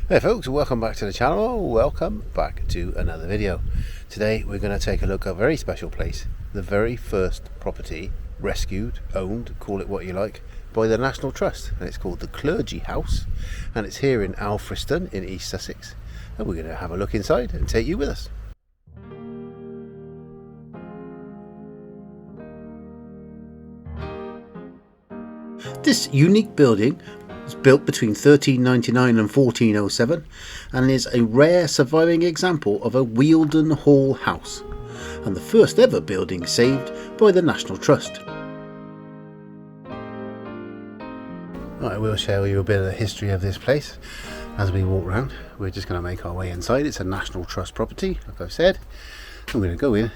Hey folks, welcome back to the channel. Welcome back to another video. Today we're going to take a look at a very special place, the very first property rescued, owned, call it what you like, by the National Trust, and it's called the Clergy House, and it's here in Alfriston in East Sussex, and we're going to have a look inside and take you with us. This unique building was built between 1399 and 1407 and is a rare surviving example of a Wealden Hall house and the first ever building saved by the National Trust. I will show you a bit of the history of this place as we walk around. We're just going to make our way inside. It's a National Trust property, like I've said. I'm going to go in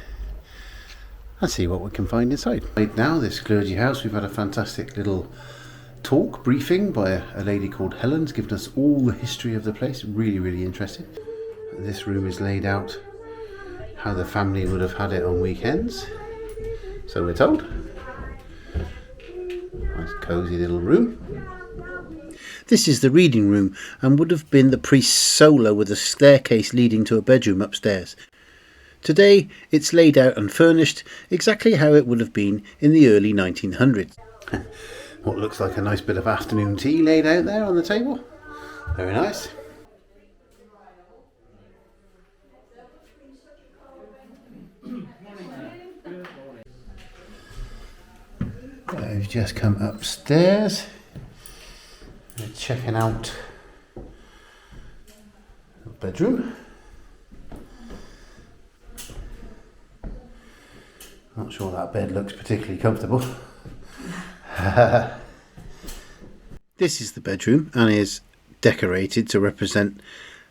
and see what we can find inside. Right now, this Clergy House, we've had a fantastic little briefing by a lady called Helen's given us all the history of the place. Really interesting. This room is laid out how the family would have had it on weekends, so we're told. Nice cosy little room. This is the reading room and would have been the priest's solo with a staircase leading to a bedroom upstairs. Today it's laid out and furnished exactly how it would have been in the early 1900s. What looks like a nice bit of afternoon tea laid out there on the table. Very nice. We've just come upstairs. We're checking out the bedroom. Not sure that bed looks particularly comfortable. This is the bedroom and is decorated to represent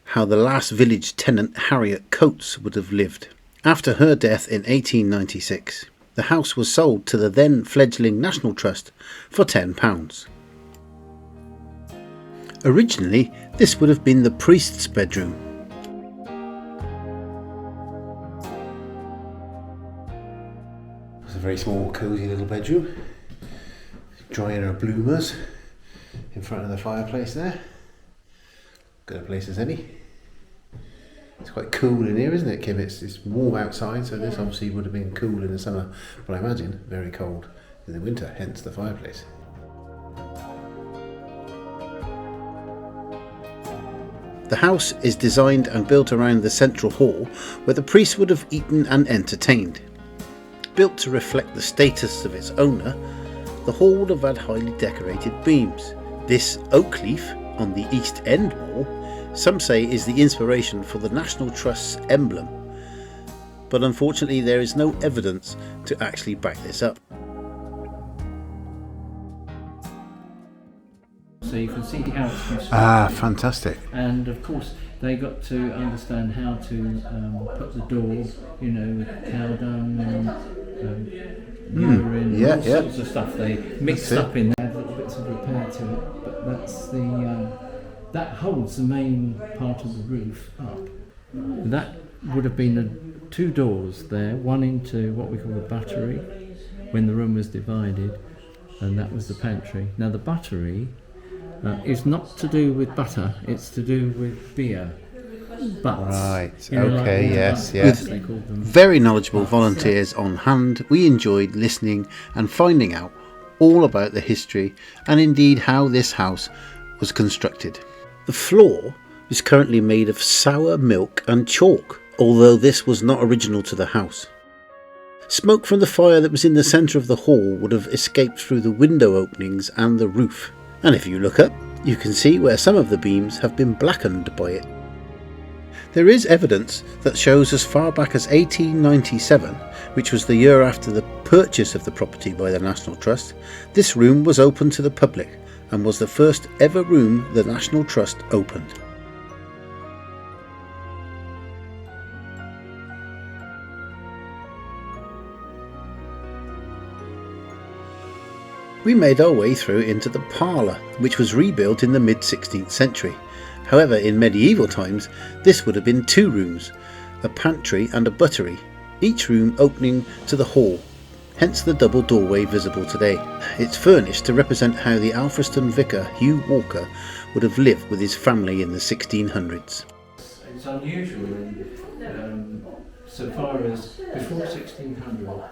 how the last village tenant Harriet Coates would have lived. After her death in 1896, the house was sold to the then fledgling National Trust for £10. Originally, this would have been the priest's bedroom. It's a very small, cosy little bedroom. Drying her bloomers in front of the fireplace there. Good a place as any. It's quite cool in here, isn't it, Kim? It's warm outside, so this obviously would have been cool in the summer, but I imagine very cold in the winter, hence the fireplace. The house is designed and built around the central hall where the priest would have eaten and entertained. Built to reflect the status of its owner, the hall would have had highly decorated beams. This oak leaf on the east end wall, some say is the inspiration for the National Trust's emblem, but unfortunately there is no evidence to actually back this up. So you can see the Alps from space. Fantastic. And of course they got to understand how to put the door, with cow dung and urine, all sorts of stuff they mixed up in there, little bits of repair to it, but that's that holds the main part of the roof up. That would have been the two doors there, one into what we call the buttery when the room was divided, and that was the pantry. Now the buttery is not to do with butter, it's to do with beer. But, right, okay, yes. With very knowledgeable volunteers on hand, we enjoyed listening and finding out all about the history and indeed how this house was constructed. The floor is currently made of sour milk and chalk, although this was not original to the house. Smoke from the fire that was in the centre of the hall would have escaped through the window openings and the roof. And if you look up, you can see where some of the beams have been blackened by it. There is evidence that shows as far back as 1897, which was the year after the purchase of the property by the National Trust, this room was open to the public and was the first ever room the National Trust opened. We made our way through into the parlour, which was rebuilt in the mid-16th century. However, in medieval times, this would have been two rooms, a pantry and a buttery, each room opening to the hall, hence the double doorway visible today. It's furnished to represent how the Alfriston vicar, Hugh Walker, would have lived with his family in the 1600s. It's unusual so far as before 1600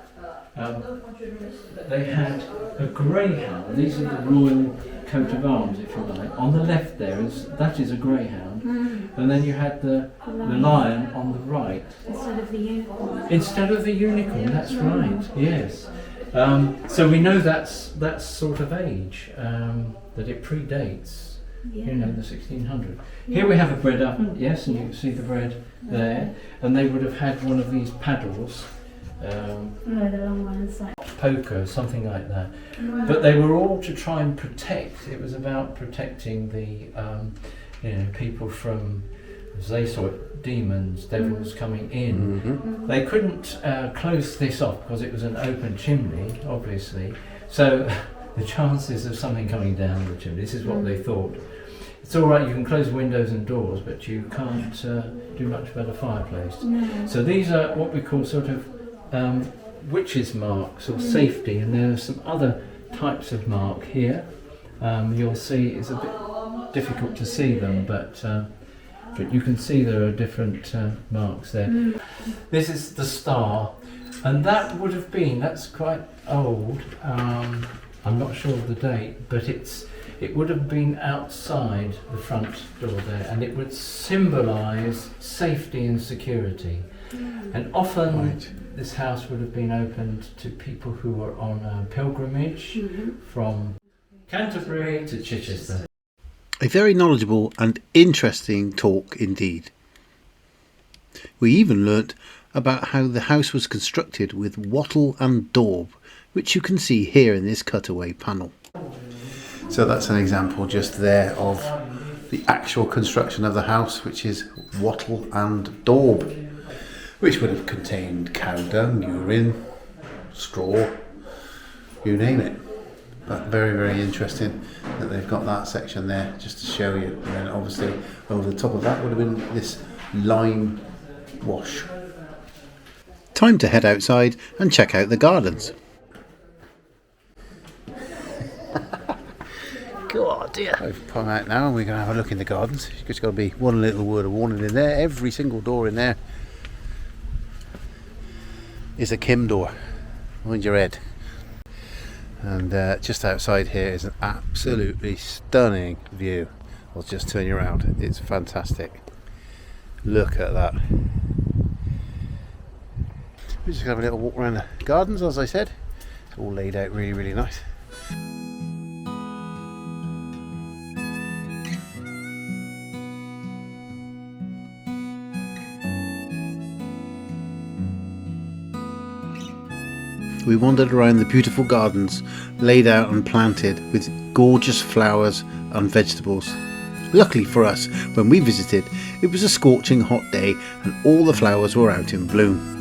they had a greyhound. These are the royal coat of arms, if you like. On the left that is a greyhound, and then you had the lion on the right. Instead of the unicorn. Instead of the unicorn, that's right, yes. So we know that's sort of age, that it predates, you know, the 1600. Here we have a bread oven, yes, and you can see the bread there, and they would have had one of these paddles. No, the long ones, like Poker, something like that. But they were all to try and protect. It was about protecting the people from, as they saw it, demons, devils coming in. They couldn't close this off because it was an open chimney, obviously. So the chances of something coming down the chimney, this is what they thought. It's all right, you can close windows and doors, but you can't do much about a fireplace. So these are what we call sort of witches' marks or safety, and there are some other types of mark here. You'll see it's a bit difficult to see them, but you can see there are different marks there. This is the star, and that would have been, that's quite old, I'm not sure of the date, but it would have been outside the front door there, and it would symbolise safety and security. And often this house would have been opened to people who were on a pilgrimage from Canterbury to Chichester. A very knowledgeable and interesting talk indeed. We even learnt about how the house was constructed with wattle and daub, which you can see here in this cutaway panel. So that's an example just there of the actual construction of the house, which is wattle and daub, which would have contained cow dung, urine, straw, you name it. But very, very interesting that they've got that section there just to show you. And then obviously over the top of that would have been this lime wash. Time to head outside and check out the gardens. God dear. I've come out now and we're going to have a look in the gardens. You've just got to be one little word of warning in there. Every single door in there is a Kim door. Mind your head. And just outside here is an absolutely stunning view. I'll just turn you around. It's fantastic. Look at that. We're just going to have a little walk around the gardens, as I said. It's all laid out really, really nice. We wandered around the beautiful gardens laid out and planted with gorgeous flowers and vegetables. Luckily for us, when we visited, it was a scorching hot day and all the flowers were out in bloom.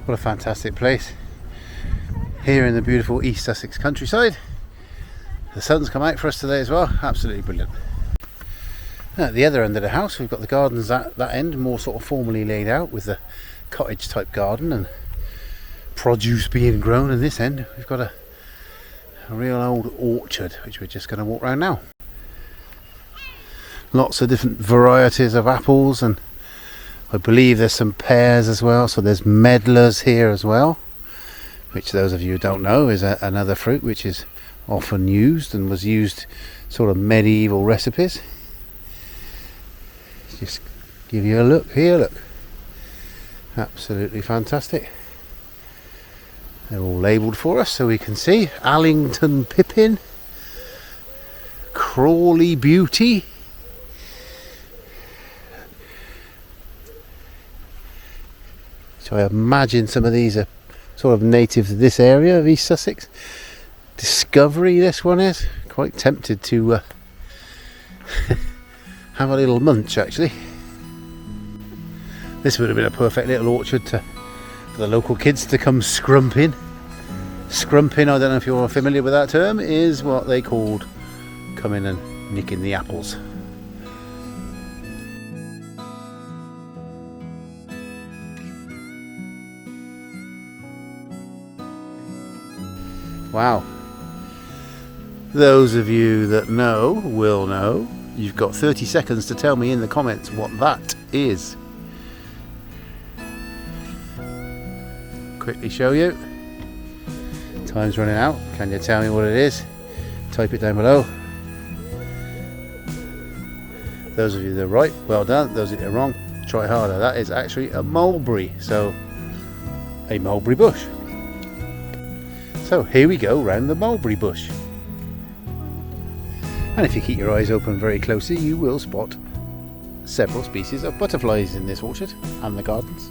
What a fantastic place here in the beautiful East Sussex countryside. The sun's come out for us today as well, absolutely brilliant. At the other end of the house we've got the gardens at that end, more sort of formally laid out with the cottage type garden and produce being grown, and this end we've got a real old orchard which we're just going to walk around now. Lots of different varieties of apples, and I believe there's some pears as well, so there's medlars here as well, which those of you who don't know is another fruit which is often used and was used sort of medieval recipes. Just give you a look here, look, absolutely fantastic. They're all labelled for us so we can see. Allington Pippin, Crawley Beauty, so I imagine some of these are sort of native to this area of East Sussex. Discovery, this one is. Quite tempted to have a little munch actually. This would have been a perfect little orchard for the local kids to come scrumping. Scrumping, I don't know if you're familiar with that term, is what they called coming and nicking the apples. Wow. Those of you that know will know. You've got 30 seconds to tell me in the comments what that is. Quickly show you. Time's running out. Can you tell me what it is? Type it down below. Those of you that are right, well done. Those of you that are wrong, try harder. That is actually a mulberry. So, a mulberry bush. So here we go round the mulberry bush. And if you keep your eyes open very closely, you will spot several species of butterflies in this orchard and the gardens.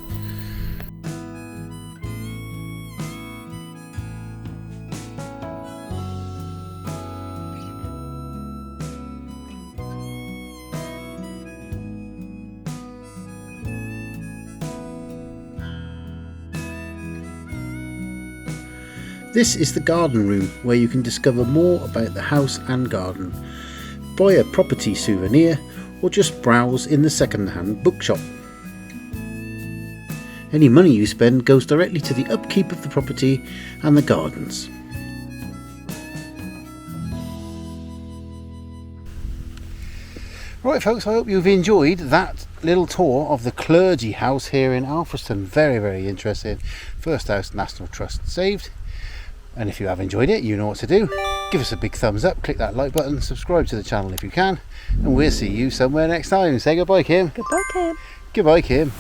This is the garden room where you can discover more about the house and garden, buy a property souvenir or just browse in the second-hand bookshop. Any money you spend goes directly to the upkeep of the property and the gardens. Right folks, I hope you've enjoyed that little tour of the Clergy House here in Alfriston. Very, very interesting. First House National Trust saved. And if you have enjoyed it, you know what to do. Give us a big thumbs up, click that like button, subscribe to the channel if you can, and we'll see you somewhere next time. Say goodbye, Kim. Goodbye, Kim. Goodbye, Kim.